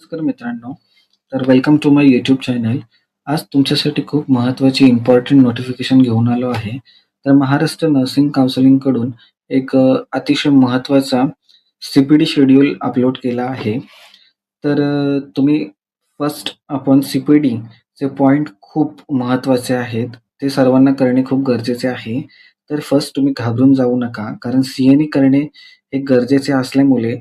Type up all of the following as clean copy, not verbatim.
नमस्कार मित्रांनो. तर welcome to my YouTube channel. आज तुमच्यासाठी खूप महत्त्वाची इम्पॉर्टंट नोटिफिकेशन घेऊन आलो आहे. तर महाराष्ट्र नर्सिंग काउन्सिलिंगकडून एक अतिशय महत्त्वाचा CPD शेड्यूल अपलोड केला आहे. तर तुम्ही फर्स्ट आपण CPDचे पॉइंट खूप महत्त्वाचे आहेत. ते सर्वांना करणे खूप गरजेचे आहे. तर फर्स्ट तुम्ही घाबरून जाऊ नका. कारण CNE करणे हे गरजेचे असल्यामुळे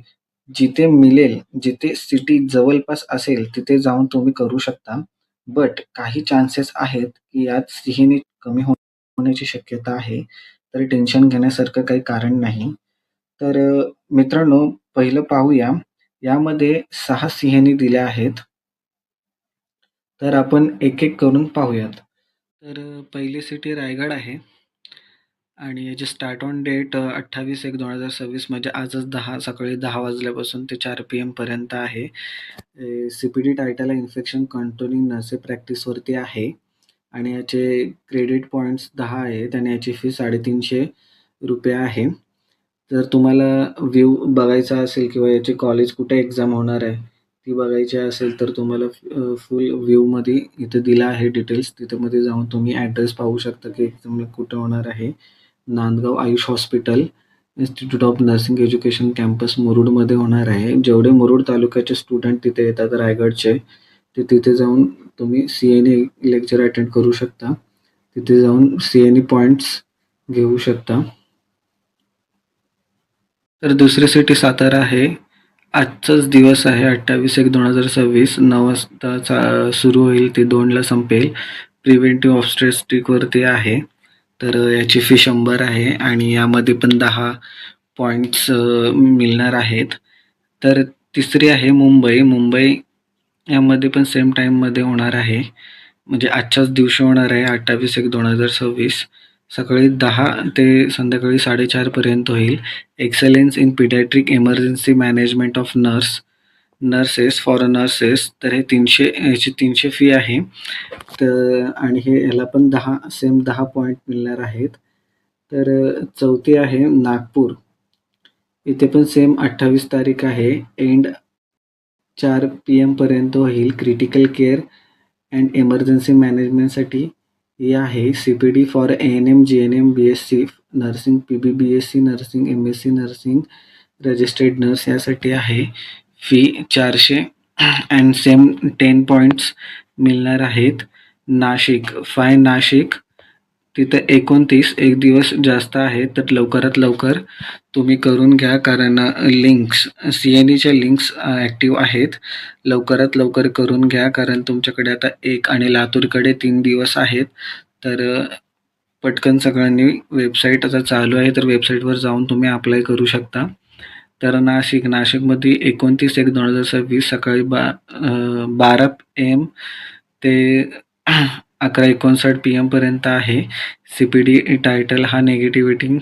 जिथे मिळेल, जिथे सिटी जवळपास असेल, तिथे जाऊन तुम्ही करू शकता. बट काही चान्सेस आहेत, की यात सिंहनी कमी होण्याची शक्यता आहे. तर टेन्शन घेण्यासारखं काही कारण नाही. तर मित्रांनो, पहिलं पाहूया. यामध्ये 6 सिंहनी दिल्या आहेत. तर आपण एक-एक करून पाहूयात. तर पहिली सिटी रायगड आहे. आणि याची स्टार्ट ऑन डेट 28/1/2026 म्हणजे आजच सकाळी 10 वाजल्यापासून ते 4 PM पर्यंत आहे. CPD title infection controlling nursing प्रॅक्टिसवरती आहे आणि याचे क्रेडिट पॉइंट्स 10 आहेत आणि याची फी ₹350 आहे. जर तुम्हाला व्ह्यू बघायचा असेल किंवा याची कॉलेज कुठे एक्झाम होणार आहे, ती बघायची असेल तर तुम्हाला फुल व्ह्यूमध्ये इथे दिला आहे डिटेल्स. तिथे जाऊन तुम्ही ॲड्रेस पाहू शकता की एक्झाम कुठे होणार आहे. Nandgaon Ayush hospital, institute of nursing education campus मुरुडमध्ये होणार आहे. जेवढे मुरुड तालुक्याचे स्टुडंट तिथे येतात रायगडचे, ते तिथे जाऊन तुम्ही CNE लेक्चर अटेंड करू शकता. तिथे जाऊन CNE पॉइंट्स घेऊ शकता. तर दुसरी सिटी सातारा आहे. आजचाच दिवस आहे 28/1/2026 9 वाजता सुरू होईल ते 2ला संपेल. प्रिव्हेंटिव्ह ऑब्स्टेट्रिकवरती आहे. तर याची फी 100 आहे आणि यामध्ये पण 10 पॉइंट्स मिळणार आहेत. तर तिसरी आहे मुंबई. मुंबई यामध्ये पण सेम टाईममध्ये होणार आहे. म्हणजे आजच्याच दिवशी होणार आहे 28/1/2026 सकाळी 10 ते संध्याकाळी 4:30 पर्यंत होईल. Excellence in paediatric emergency management of nurses for nurses. तर हे 300 याची 300 फी आहे. तर आणि ह्याला पण 10 पॉइंट मिळणार आहेत. तर चौथी आहे नागपूर. इथे पण सेम 28 तारीख आहे. एंड 4 PM पर्यंत होईल. क्रिटिकल केअर अँड इमर्जन्सी मॅनेजमेंटसाठी ही आहे. CPD for ANM, GNM, BSc nursing, PBBSc nursing, MSc nursing, registered nurse यासाठी आहे. फी 400 अँड सेम 10 पॉइंट्स मिळणार आहेत. नाशिक तिथं 29 एक दिवस जास्त आहे. तर लवकरात लवकर तुम्ही करून घ्या कारण CNEच्या लिंक्स ॲक्टिव्ह आहेत. लवकरात लवकर करून घ्या कारण तुमच्याकडे आता 1 आणि लातूरकडे 3 दिवस आहेत. तर पटकन सगळ्यांनी वेबसाईट आता चालू आहे तर वेबसाईटवर जाऊन तुम्ही अप्लाय करू शकता. तर नाशिकमध्ये 29/1/2026 सकाळी 12 AM ते 11:59 PM पर्यंत आहे. CPD टायटल हा negativity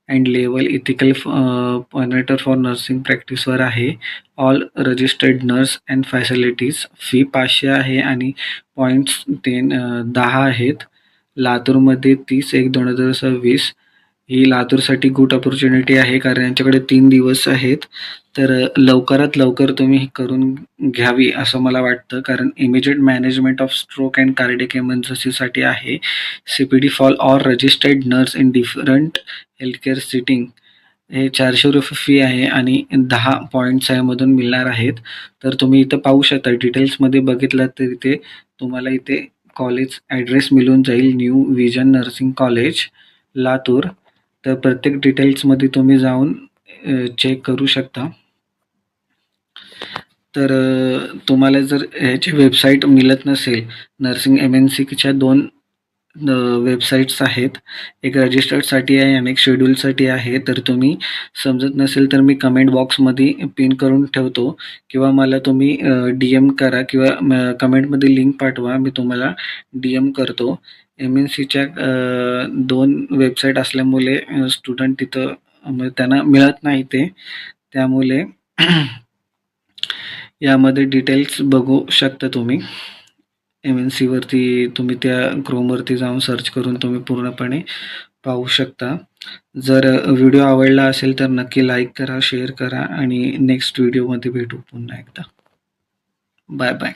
and level ethical monitor for nursing प्रॅक्टिसवर आहे. All registered nurse and facilities. Fee 500 आहे आणि पॉइंट्स 10 आहेत. लातूरमध्ये 30/1/2026 ही लातूरसाठी गुड अपॉर्च्युनिटी आहे कारण यांच्याकडे 3 दिवस आहेत. तर लवकरात लवकर तुम्ही हे करून घ्यावी असं मला वाटतं कारण immediate management of stroke and cardiac इमर्जन्सीसाठी आहे. CPD for all registered nurse in different healthcare setting. हे ₹400 फी आहे आणि 10 पॉइंट्स यामधून मिळणार आहेत. तर तुम्ही इथं पाहू शकता डिटेल्समध्ये बघितलात तर इथे तुम्हाला इथे कॉलेज ॲड्रेस मिळून जाईल. New vision nursing college, Latur. तर प्रत्येक डिटेल्समध्ये तुम्ही जाऊन चेक करू शकता. तर तुम्हाला जर ह्याची वेबसाईट मिळत नसेल, नर्सिंग MNCच्या 2 वेबसाईट्स आहेत. एक रजिस्टर्डसाठी आहे आणि एक शेड्यूलसाठी आहे. तर तुम्ही समजत नसेल तर मी कमेंट बॉक्समध्ये पिन करून ठेवतो किंवा मला तुम्ही DM करा किंवा कमेंटमध्ये लिंक पाठवा. मी तुम्हाला DM करतो. MNCच्या 2 वेबसाईट असल्यामुळे स्टुडंट तिथं त्यांना मिळत नाही ते. त्यामुळे यामध्ये डिटेल्स बघू शकता तुम्ही. MNCवरती तुम्ही त्या क्रोमवरती जाऊन सर्च करून तुम्ही पूर्णपणे पाहू शकता. जर व्हिडिओ आवडला असेल तर नक्की लाईक करा, शेअर करा आणि नेक्स्ट व्हिडिओमध्ये भेटू पुन्हा एकदा. Bye bye.